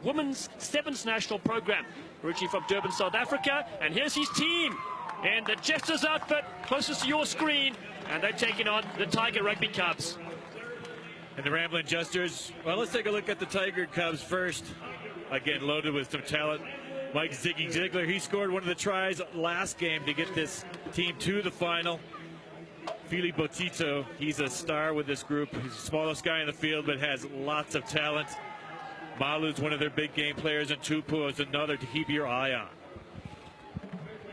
Women's Sevens national program. Originally from Durban, South Africa, and here's his team in the Jesters outfit, closest to your screen, and they're taking on the Tiger Rugby Cubs. And the Ramblin Jesters, well, let's take a look at the Tiger Cubs first. Again, loaded with some talent. Mike Ziggy Ziegler, he scored one of the tries last game to get this team to the final. Fili Botito, he's a star with this group. He's the smallest guy in the field, but has lots of talent. Malu's one of their big game players, and Tupu is another to keep your eye on.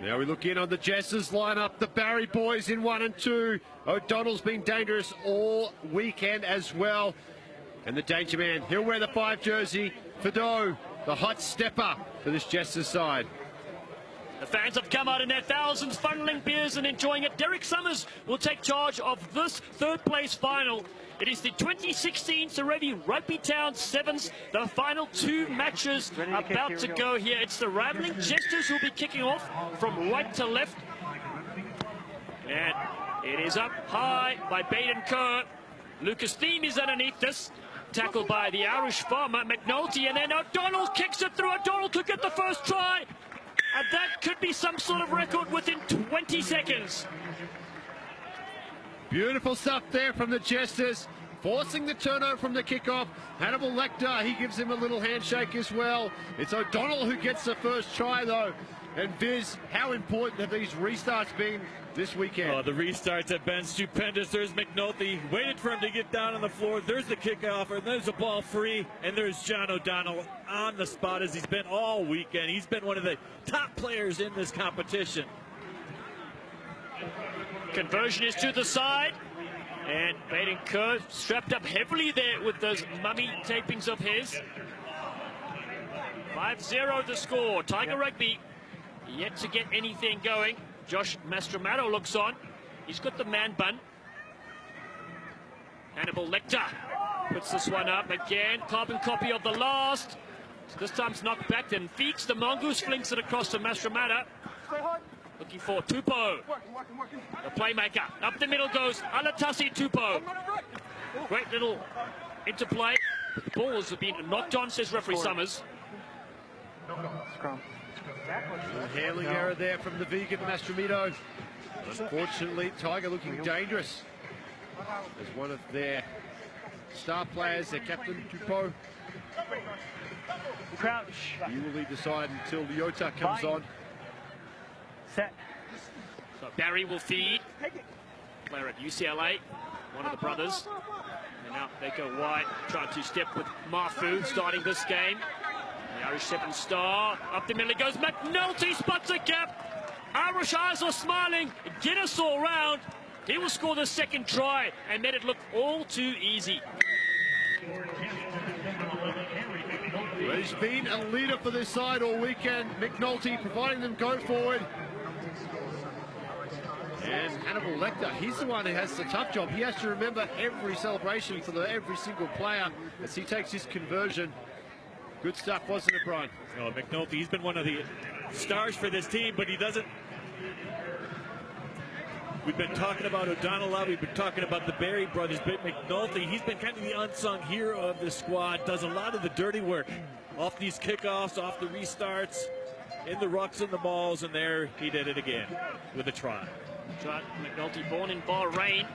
Now we look in on the Jesters lineup. The Barry boys in 1 and 2. O'Donnell's been dangerous all weekend as well. And the danger man, he'll wear the 5 jersey. Fido, the hot stepper for this Jesters side. The fans have come out in their thousands, funneling beers and enjoying it. Derek Summers will take charge of this third place final. It is the 2016 Sorevi Rugby Town Sevens, the final 2 matches about to go here. It's the Ramblin Jesters who'll be kicking off from right to left. And it is up high by Baden Kerr. Lucas Thiem is underneath this. Tackled by the Irish farmer, McNulty, and then O'Donnell kicks it through. O'Donnell could get the first try. And that could be some sort of record within 20 seconds. Beautiful stuff there from the Jesters, forcing the turnover from the kickoff. Hannibal Lecter, he gives him a little handshake as well. It's O'Donnell who gets the first try though. And Viz, how important have these restarts been this weekend? Oh, the restarts have been stupendous. There's McNulty, waited for him to get down on the floor. There's the kickoff, and there's a ball free. And there's John O'Donnell on the spot as he's been all weekend. He's been one of the top players in this competition. Conversion is to the side. And Baden Kerr strapped up heavily there with those mummy tapings of his. 5-0 the score. Tiger Rugby yet to get anything going. Josh Mastromato looks on. He's got the man bun. Hannibal Lecter puts this one up again. Carbon copy of the last. So this time's knocked back. Then Feeks, the mongoose, flings it across to Mastromato. Looking for Tupo, the playmaker. Up the middle goes Alatasi Tupo. Great little interplay. The balls have been knocked on, says referee Summers. A handling error there from the vegan Mastromito. Unfortunately, Tiger looking dangerous as one of their star players, their captain, Tupo. Crouch. He will lead the side until Leota comes on. Set. So Barry will feed. Player at UCLA, one of the brothers. And now they go wide, trying to step with Mafu, starting this game. The Irish 7-star. Up the middle it goes. McNulty spots a gap. Irish eyes are smiling. Guinness all round. He will score the second try and made it look all too easy. Well, he's been a leader for this side all weekend. McNulty providing them go forward. And Hannibal Lecter, he's the one who has the tough job. He has to remember every celebration for every single player as he takes his conversion. Good stuff, wasn't it, Brian? Oh, McNulty, he's been one of the stars for this team, but he doesn't... We've been talking about O'Donnell, we've been talking about the Barry brothers, but McNulty, he's been kind of the unsung hero of the squad, does a lot of the dirty work off these kickoffs, off the restarts, in the rucks and the balls, and there he did it again with a try. McNulty, born in Bahrain,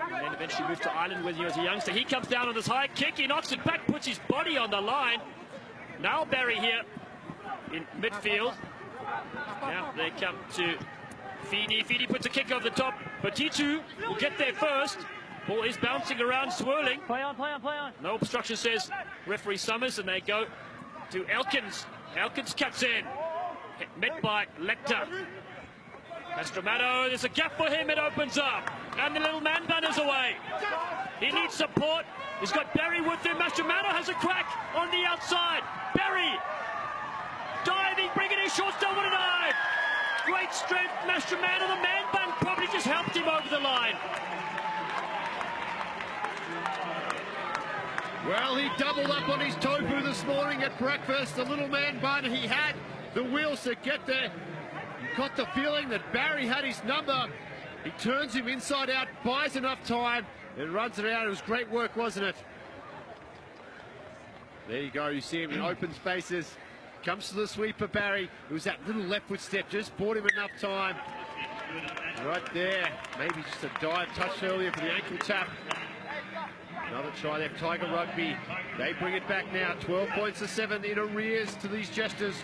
and then eventually moved to Ireland when he was a youngster. He comes down on this high kick, he knocks it back, puts his body on the line. Now Barry here in midfield. Now they come to Fidi. Fidi puts a kick over the top. Batitu will get there first. Ball is bouncing around, swirling. Play on, play on, play on. No obstruction, says referee Summers, and they go to Elkins. Elkins cuts in. Met by Lecter. Mastromato, there's a gap for him, it opens up. And the little man bun is away. He needs support. He's got Barry with him. Mastromato has a crack on the outside. Barry diving, bringing his short still with a dive. Great strength, Mastromato. The man bun probably just helped him over the line. Well, he doubled up on his tofu this morning at breakfast. The little man bun, he had the wheels to get there. He got the feeling that Barry had his number. He turns him inside out, buys enough time, and runs it out. It was great work, wasn't it? There you go. You see him in open spaces. Comes to the sweeper, Barry. It was that little leftward step. Just bought him enough time. Right there. Maybe just a dive touch earlier for the ankle tap. Another try there, Tiger Rugby. They bring it back now. 12 points to 7 in arrears to these Jesters.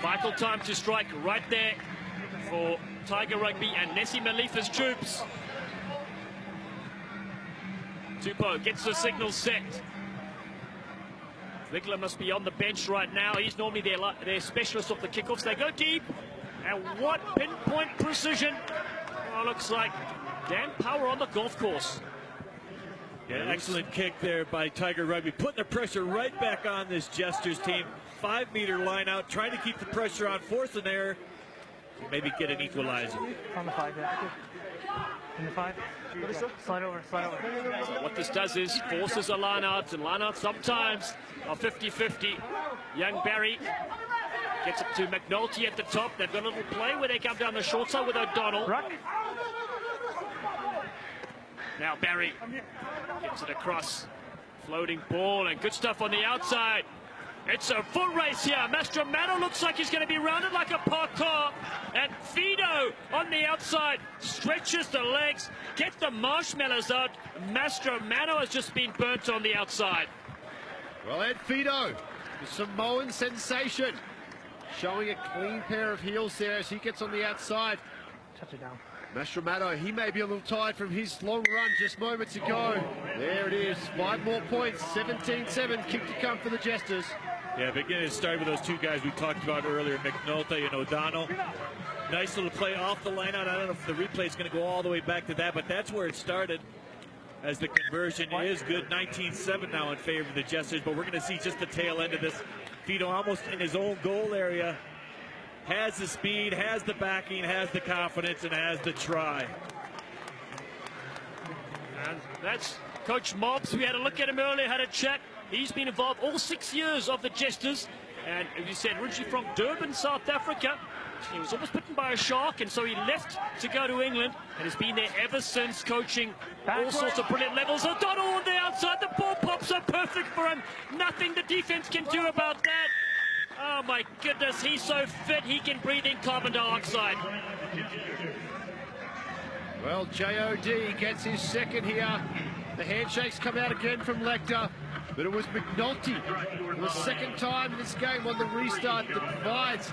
Vital time to strike right there for Tiger Rugby and Nessie Malifa's troops. Tupou gets the signal set. Ziegler must be on the bench right now. He's normally their specialist of the kickoffs. They go deep. And what pinpoint precision. Oh, looks like Dan Power on the golf course. Yeah, excellent kick there by Tiger Rugby. Putting the pressure right back on this Jesters team. 5-meter line out, trying to keep the pressure on, force an error. Maybe get an equalizer. On the 5, yeah. In the 5. Slide over, slide over. So what this does is forces a line out, and line out sometimes are 50-50. Young Barry gets it to McNulty at the top. They've got a little play where they come down the short side with O'Donnell. Ruck. Now Barry gets it across. Floating ball and good stuff on the outside. It's a foot race here. Mastromanno looks like he's going to be rounded like a parked car. And Fido on the outside stretches the legs, gets the marshmallows out. Mastromanno has just been burnt on the outside. Well, Ed Fido, the Samoan sensation, showing a clean pair of heels there as he gets on the outside. Touch it down. Mastromanno, he may be a little tired from his long run just moments ago. There it is, 5 more points, 17-7, kick to come for the Jesters. Yeah, beginning to start with those two guys we talked about earlier, McNulty and O'Donnell. Nice little play off the line out. I don't know if the replay is going to go all the way back to that, but that's where it started. As the conversion is good, 19-7 now in favor of the Jesters, but we're going to see just the tail end of this. Fido almost in his own goal area. Has the speed, has the backing, has the confidence, and has the try. And that's Coach Mobs. We had a look at him earlier, had a chat. He's been involved all 6 years of the Jesters. And as you said, originally from Durban, South Africa. He was almost bitten by a shark, and so he left to go to England and has been there ever since, coaching all sorts of brilliant levels. O'Donnell on the outside, the ball pops up perfect for him. Nothing the defense can do about that. Oh my goodness, he's so fit he can breathe in carbon dioxide. Well, J.O.D. gets his second here. The handshakes come out again from Lecter, but it was McNulty for the second time in this game on the restart that provides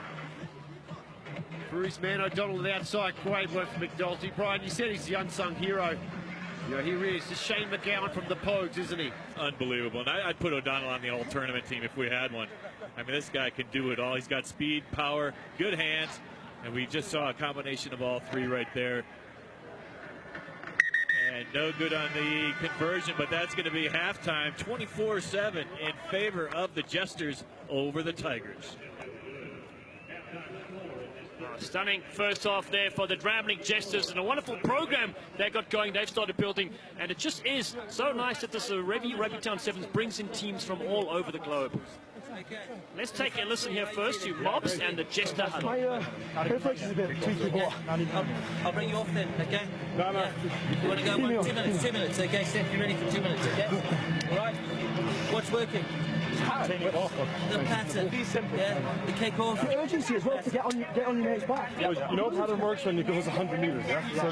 for his man O'Donnell on the outside. Great work for McNulty. Brian, you said he's the unsung hero. Yeah, he really is. Just Shane McGowan from the Pogues, isn't he? Unbelievable. And I'd put O'Donnell on the all-tournament team if we had one. I mean, this guy can do it all. He's got speed, power, good hands, and we just saw a combination of all three right there. And no good on the conversion, but that's going to be halftime, 24-7 in favor of the Jesters over the Tigers. Stunning first half there for the Ramblin Jesters, and a wonderful program they got going. They've started building, and it just is so nice that this Rugby Town Sevens brings in teams from all over the globe. Let's take a listen here first to Mobs and the Jester huddle. Reflex is a bit tweaky, but I'll bring you off then, okay? No, no. You want to go 2 minutes, 2 minutes, okay? Seth, you ready for 2 minutes, okay? All right? What's working? The pattern. Yeah, the kick off. The urgency as well to get on your mate's back. You know pattern works when it goes 100 metres, yeah? So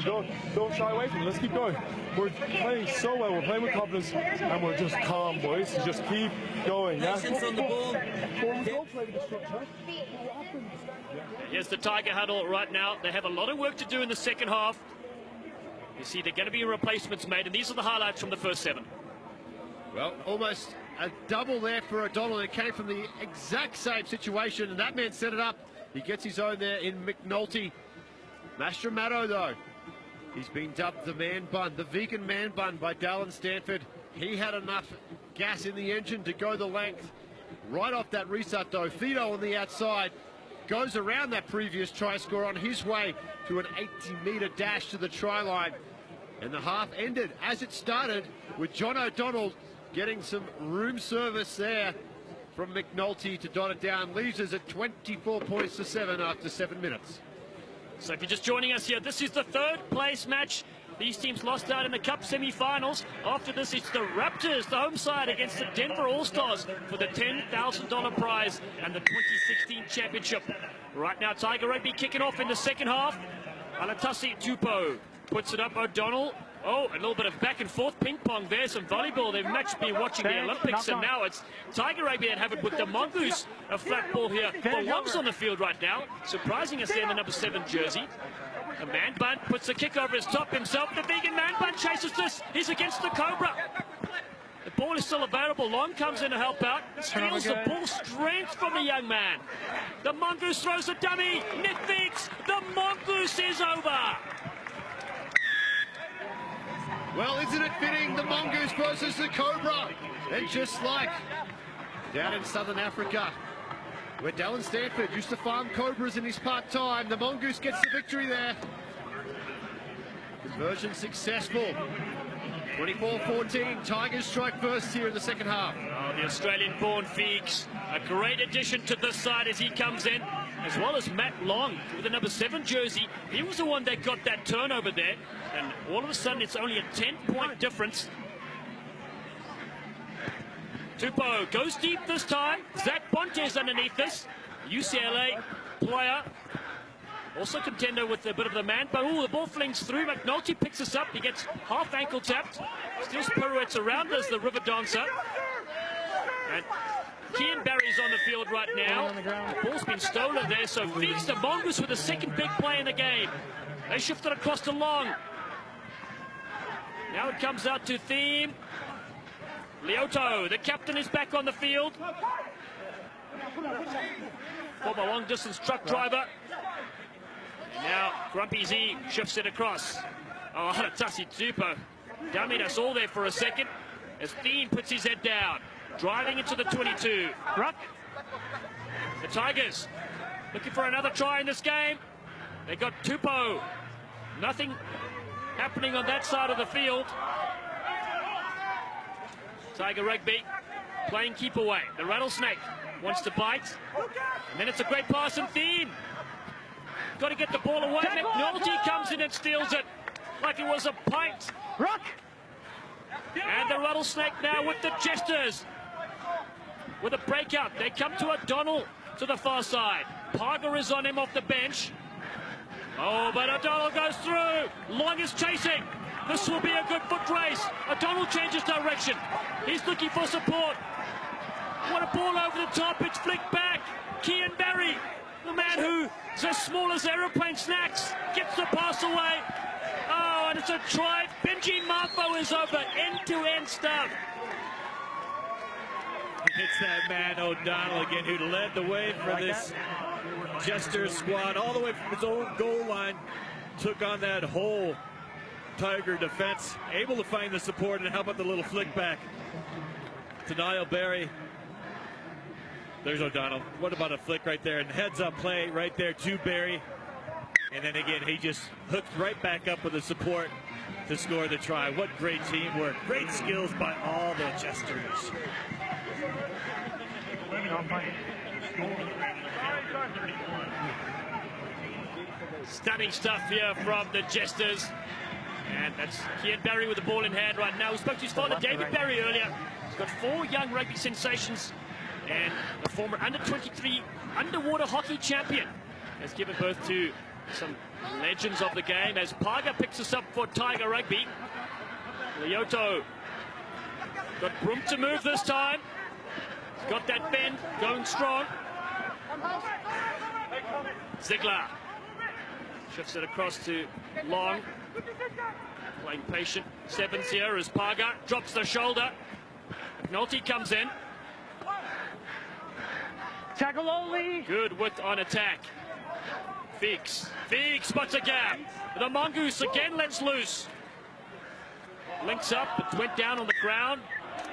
don't shy away from it. Let's keep going. We're playing so well. We're playing with confidence, and we're just calm, boys. So just keep going, yeah? Patience on the ball. Here's the Tiger huddle right now. They have a lot of work to do in the second half. You see, they're going to be replacements made, and these are the highlights from the first 7. Well, almost a double there for O'Donnell. It came from the exact same situation, and that man set it up. He gets his own there in McNulty. Mastromanno, though, he's been dubbed the man bun, the vegan man bun by Dallin Stanford. He had enough gas in the engine to go the length. Right off that restart, though, Fido on the outside goes around that previous try score on his way to an 80-metre dash to the try line. And the half ended as it started with John O'Donnell getting some room service there from McNulty to dot it down. Leaves us at 24 points to 7 after 7 minutes. So if you're just joining us here, this is the third place match These teams lost out in the Cup semi-finals. After this, it's the Raptors, the home side, against the Denver All-Stars for the $10,000 prize and the 2016 championship. Right now, Tiger Rugby kicking off in the second half. Alatasi Tupo puts it up. O'Donnell. Oh, a little bit of back and forth ping pong there. Some volleyball. They've much been watching the Olympics, and now it's Tiger Rugby that have it with the Mongoose. A flat ball here for Longs on the field right now. Surprising us there in the number 7 jersey. A man bun puts the kick over his top himself. The vegan man bun chases this. He's against the Cobra. The ball is still available. Long comes in to help out. Steals the ball strength from the young man. The Mongoose throws a dummy. Net thinks the Mongoose is over. Well, isn't it fitting? The Mongoose versus the Cobra. And just like down in southern Africa, where Dallin Stanford used to farm cobras in his part-time, the Mongoose gets the victory there. Conversion successful. 24-14, Tigers strike first here in the second half. Oh, the Australian-born Feeks, a great addition to this side as he comes in, as well as Matt Long with the number 7 jersey. He was the one that got that turnover there, and all of a sudden it's only a 10-point difference. Tupo goes deep this time. Zach Bontes underneath this. UCLA player. Also contender with a bit of the man. But the ball flings through. McNulty picks us up. He gets half ankle tapped. Still pirouettes around as the river dancer. And Kian Barry's on the field right now. The ball's been stolen there. So Feeks the Mongoose with the second big play in the game. They shift it across to Long. Now it comes out to Thiem. Lioto, the captain, is back on the field. Former long-distance truck driver. And now Grumpy Z shifts it across. Oh, Alatasi Tupo dummied us all there for a second as Thiem puts his head down. Driving into the 22. Ruck. The Tigers looking for another try in this game. They got Tupo. Nothing happening on that side of the field. Tiger Rugby playing keep away. The Rattlesnake wants to bite. And then it's a great pass and Thiem. Got to get the ball away. McNulty comes in and steals it like it was a pint. Rock. And the Rattlesnake now with the Jesters. With a breakout. They come to O'Donnell to the far side. Parger is on him off the bench. Oh, but O'Donnell goes through. Long is chasing. This will be a good foot race. O'Donnell changes direction. He's looking for support. What a ball over the top. It's flicked back. Kian Barry, the man who's as small as aeroplane snacks, gets the pass away. Oh, and it's a try. Benji Marfo is over. End-to-end stuff. It's that man O'Donnell again who led the way for this Jesters squad all the way from his own goal line. Took on that whole Tiger defense, able to find the support and help out the little flick back to Niall Barry. There's O'Donnell. What about a flick right there? And heads up play right there to Barry. And then again, he just hooked right back up with the support to score the try. What great teamwork. Great skills by all the Jesters. Stunning stuff here from the Jesters. And that's Kian Barry with the ball in hand right now. We spoke to his father, David Barry, earlier. He's got 4 young rugby sensations and a former under-23 underwater hockey champion. Has given birth to some legends of the game as Parga picks us up for Tiger Rugby. Lioto got room to move this time. He's got that bend going strong. Ziegler shifts it across to Long. Playing patient. 7's here as Parga drops the shoulder. McNulty comes in. Tackle only. Good width on attack. Feeks spots a gap. The Mongoose again lets loose. Links up, but went down on the ground.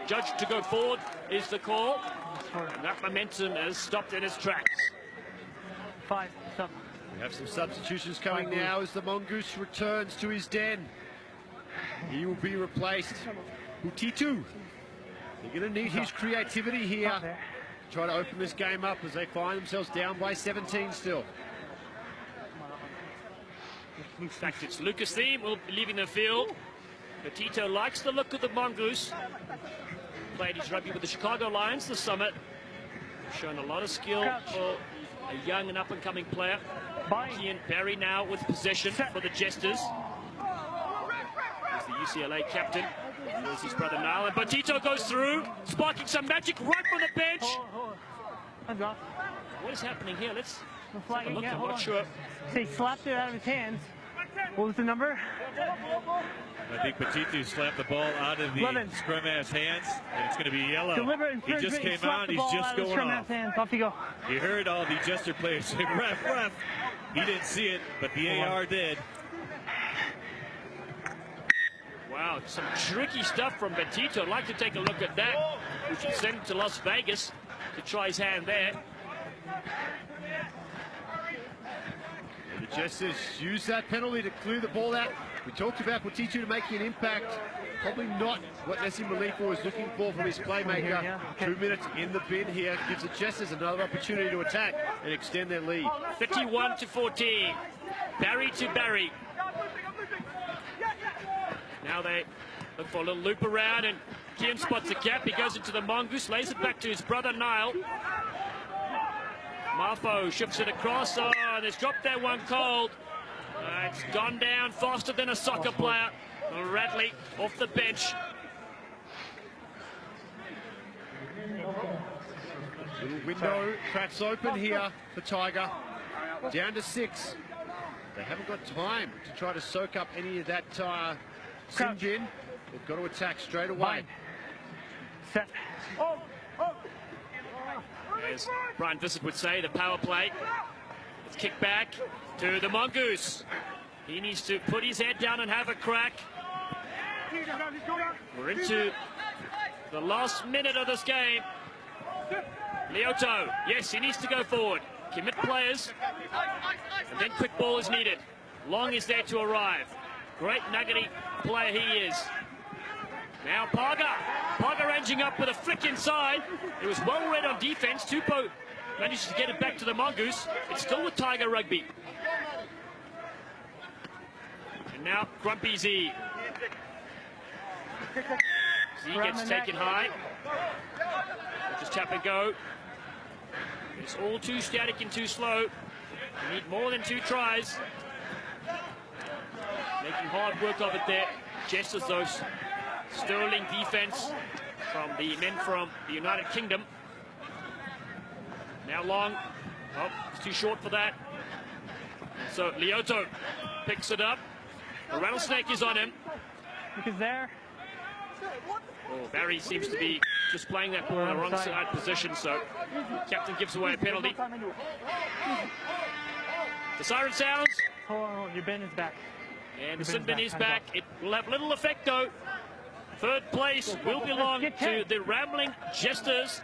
Judged to go forward is the call. And that momentum has stopped in its tracks. 5, stop. We have some substitutions coming now as the Mongoose returns to his den. He will be replaced. Utitu. They're going to need his creativity here. Try to open this game up as they find themselves down by 17 still. In fact, it's Lucas Thiem will be leaving the field. Petito likes the look of the Mongoose. Played his rugby with the Chicago Lions this summer. Shown a lot of skill for a young and up-and-coming player. Ian Barry now with possession for the Jesters. He's the UCLA captain. There's his brother Niall. And Petito goes through, sparking some magic right from the bench. What is happening here? Let's have a look. I'm not sure. So he slapped it out of his hands. What was the number? I think Petito slapped the ball out of the scrum half's hands, and it's going to be yellow. He just came out, he's just going off. Off you go. You heard all the Jester players say, ref, ref. He didn't see it, but the AR did. Wow, some tricky stuff from Petito. I'd like to take a look at that. We should send him to Las Vegas to try his hand there. The Jesters use that penalty to clear the ball out. We talked about Petito making an impact. Probably not what Nessie Malifa was looking for from his playmaker. 2 minutes in the bin here gives the Jesters another opportunity to attack and extend their lead. 51-14. Barry to Barry. Now they look for a little loop around, and Kian spots a gap. He goes into the Mongoose, lays it back to his brother Niall. Marfo shifts it across. Oh, and it's dropped that one cold. It's gone down faster than a soccer player. Radley off the bench. Little window cracks open here for Tiger. Down to 6. They haven't got time to try to soak up any of that singe in. They've got to attack straight away. Set. As Brian Bissett would say, the power play. It's kicked back to the Mongoose. He needs to put his head down and have a crack. We're into the last minute of this game. Lioto, yes, he needs to go forward. Commit players, and then quick ball is needed. Long is there to arrive. Great nuggety player he is. Now Parga ranging up with a flick inside. It was well read on defense. Tupou manages to get it back to the Mongoose. It's still with Tiger Rugby. And now Grumpy Z. Z gets taken high. Just tap and go. It's all too static and too slow. You need more than 2 tries. Making hard work of it there. Jesters, those sterling defense from the men from the United Kingdom. Now Long. Oh, it's too short for that. So Lioto picks it up. The rattlesnake is on him. Because there. Oh, Barry seems to be just playing that ball in the wrong side position, so captain gives away a penalty. The siren sounds. Oh, your bin is back. And the sin bin is back. It will have little effect, though. Third place will belong to the Ramblin Jesters.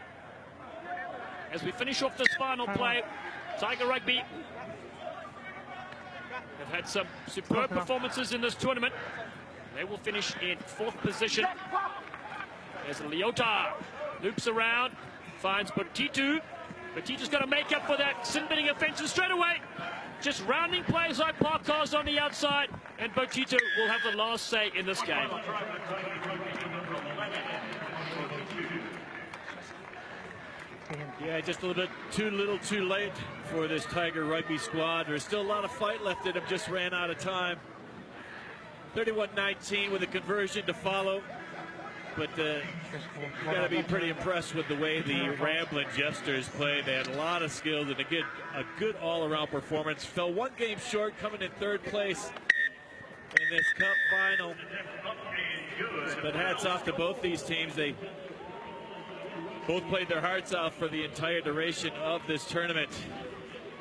As we finish off this final play, Tiger Rugby have had some superb performances in this tournament. They will finish in 4th position. As Leota loops around, finds Petito. Petito's got to make up for that sin-binning offences straight away. Just rounding players like Parkars on the outside, and Petito will have the last say in this game. Yeah, just a little bit too late for this Tiger Rugby squad. There's still a lot of fight left in them, just ran out of time. 31-19 with a conversion to follow. But you got to be pretty impressed with the way the Ramblin Jesters played. They had a lot of skills and a good all-around performance. Fell 1 game short, coming in 3rd place in this Cup final. But hats off to both these teams. They both played their hearts out for the entire duration of this tournament.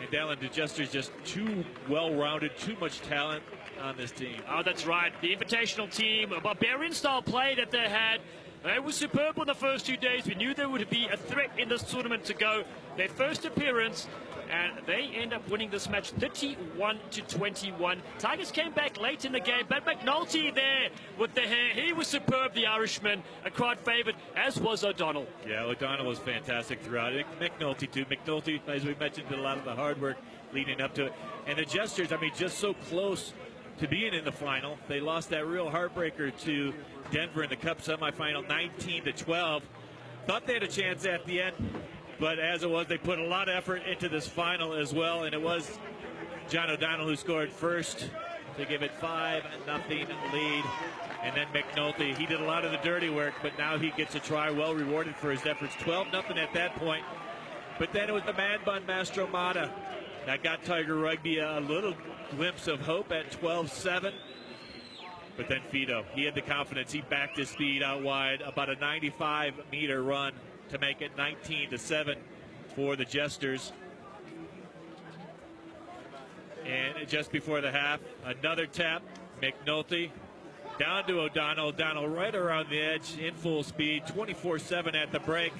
And Dallin, the Jesters just too well-rounded, too much talent on this team. Oh, that's right. The invitational team, a barbarian style play that they had. They were superb on the first 2 days. We knew there would be a threat in this tournament to go. Their first appearance, and they end up winning this match 31-21. Tigers came back late in the game, but McNulty there with the hair. He was superb, the Irishman, a crowd favourite, as was O'Donnell. Yeah, O'Donnell was fantastic throughout. McNulty, too. McNulty, as we mentioned, did a lot of the hard work leading up to it. And the Jesters, I mean, just so close to being in the final. They lost that real heartbreaker to Denver in the Cup semifinal, 19-12. Thought they had a chance at the end, but as it was, they put a lot of effort into this final as well, and it was John O'Donnell who scored first to give it 5-0 lead. And then McNulty, he did a lot of the dirty work, but now he gets a try, well rewarded for his efforts. 12-0 at that point. But then it was the man bun Mastromata that got Tiger Rugby a little glimpse of hope at 12-7. But then Fido, he had the confidence. He backed his speed out wide, about a 95-meter run to make it 19-7 for the Jesters. And just before the half, another tap. McNulty down to O'Donnell. O'Donnell right around the edge in full speed, 24-7 at the break.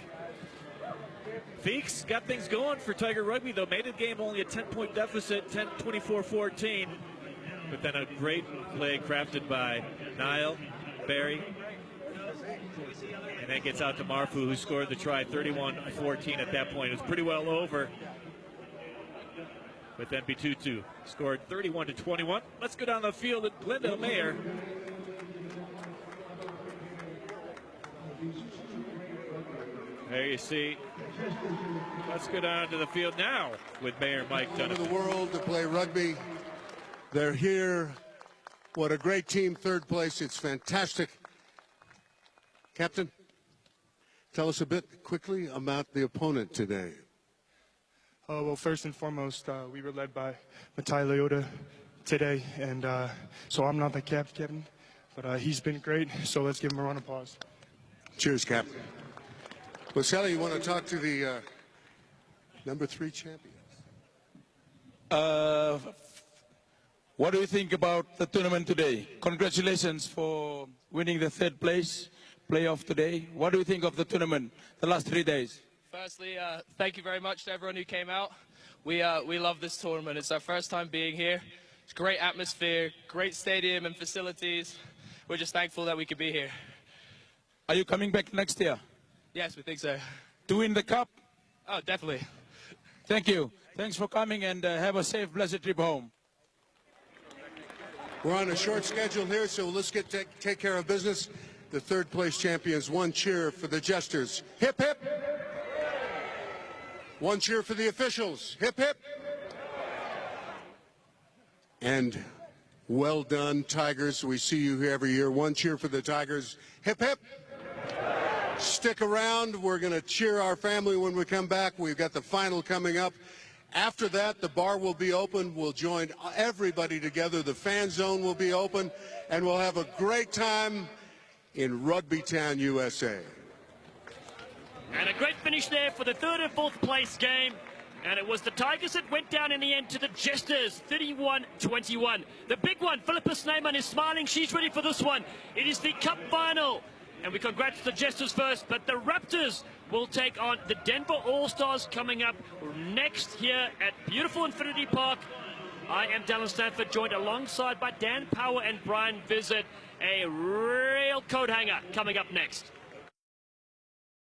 Feeks got things going for Tiger Rugby, though. Made the game only a 10-point deficit, 24-14. But then a great play crafted by Niall, Barry. And then gets out to Marfu, who scored the try, 31-14 at that point. It was pretty well over. But then Bitutu scored 31-21. Let's go down the field at Glendale Mayer. There you see. Let's go down to the field now with Mayor Mike Donovan. To the world to play rugby. They're here. What a great team, third place. It's fantastic. Captain, tell us a bit quickly about the opponent today. Well, first and foremost, we were led by Matai Leota today, and so I'm not the captain, but he's been great, so let's give him a round of applause. Cheers, Captain. Well, Sally, you want to talk to the number 3 champions? What do you think about the tournament today? Congratulations for winning the third place playoff today. What do you think of the tournament the last 3 days? Firstly, thank you very much to everyone who came out. We love this tournament. It's our first time being here. It's great atmosphere, great stadium and facilities. We're just thankful that we could be here. Are you coming back next year? Yes, we think so. To win the cup? Oh, definitely. Thank you. Thanks for coming, and have a safe, blessed trip home. We're on a short schedule here, so let's take care of business. The third place champions, one cheer for the Jesters. Hip, hip. One cheer for the officials. Hip, hip. And well done, Tigers. We see you here every year. One cheer for the Tigers. Hip, hip. Stick around. We're going to cheer our family when we come back. We've got the final coming up. After that, the bar will be open. We'll join everybody together. The fan zone will be open, and we'll have a great time in Rugby Town, USA. And a great finish there for the third and fourth place game. And it was the Tigers that went down in the end to the Jesters, 31-21. The big one, Philippa Sneyman is smiling. She's ready for this one. It is the Cup final. And we congrats the Jesters first, but the Raptors will take on the Denver All-Stars coming up next here at beautiful Infinity Park. I am Dallin Stanford, joined alongside by Dan Power and Brian Visit. A real coat hanger coming up next.